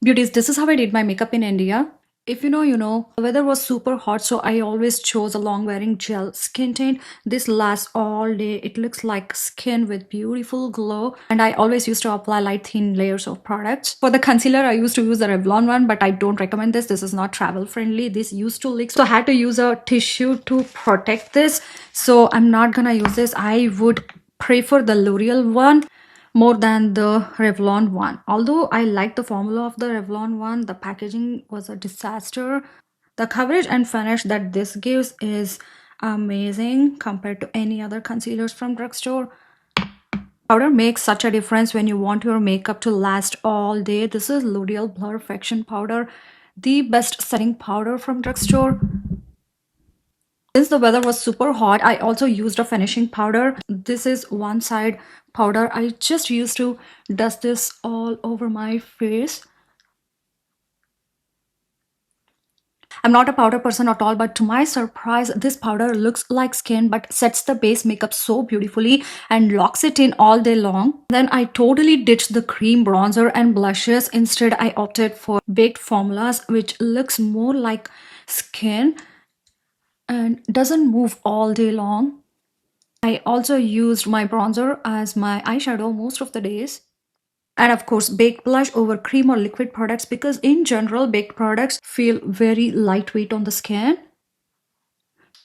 Beauties, this is how I did my makeup in India. If you know, you know. The weather was super hot, so I always chose a long wearing gel skin tint. This lasts all day. It looks like skin with beautiful glow. And I always used to apply light thin layers of products. For the concealer, I used to use the Revlon one, but I don't recommend this. This is not travel friendly. This used to leak. So I had to use a tissue to protect this. So I'm not gonna use this. I would prefer the L'Oreal one more than the Revlon one. Although I like the formula of the Revlon one, the packaging was a disaster. The coverage and finish that this gives is amazing compared to any other concealers from drugstore. Powder makes such a difference when you want your makeup to last all day. This is L'Oreal Blurfection powder, the best setting powder from drugstore. Since the weather was super hot, I also used a finishing powder. This is one side powder. I just used to dust this all over my face. I'm not a powder person at all, but to my surprise, this powder looks like skin but sets the base makeup so beautifully and locks it in all day long. Then I totally ditched the cream bronzer and blushes. Instead, I opted for baked formulas, which looks more like skin and doesn't move all day long. I also used my bronzer as my eyeshadow most of the days. And of course, baked blush over cream or liquid products, because in general, baked products feel very lightweight on the skin.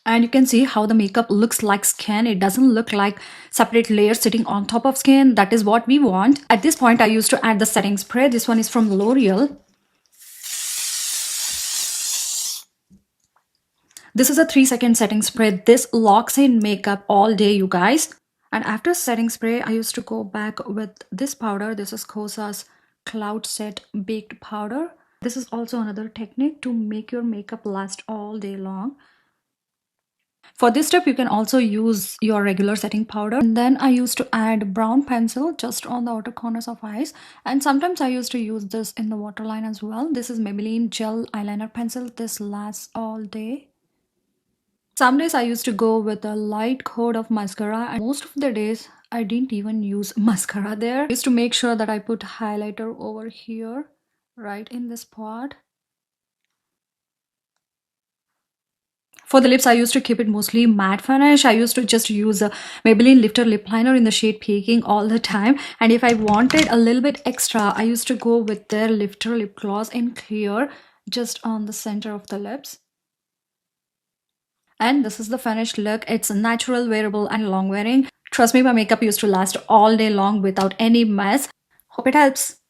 And you can see how the makeup looks like skin. It doesn't look like separate layers sitting on top of skin. That is what we want. At this point, I used to add the setting spray. This one is from L'Oreal. This is a 3-second setting spray. This locks in makeup all day, you guys. And after setting spray, I used to go back with this powder. This is Kosas Cloud Set Baked Powder. This is also another technique to make your makeup last all day long. For this step, you can also use your regular setting powder. And then I used to add brown pencil just on the outer corners of eyes. And sometimes I used to use this in the waterline as well. This is Maybelline Gel Eyeliner Pencil. This lasts all day. Some days I used to go with a light coat of mascara, and most of the days I didn't even use mascara there. I used to make sure that I put highlighter over here, right in this spot. For the lips, I used to keep it mostly matte finish. I used to just use a Maybelline Lifter Lip Liner in the shade Peking all the time. And if I wanted a little bit extra, I used to go with their Lifter Lip Gloss in clear, just on the center of the lips. And this is the finished look. It's natural, wearable, and long wearing. Trust me, my makeup used to last all day long without any mess. Hope it helps.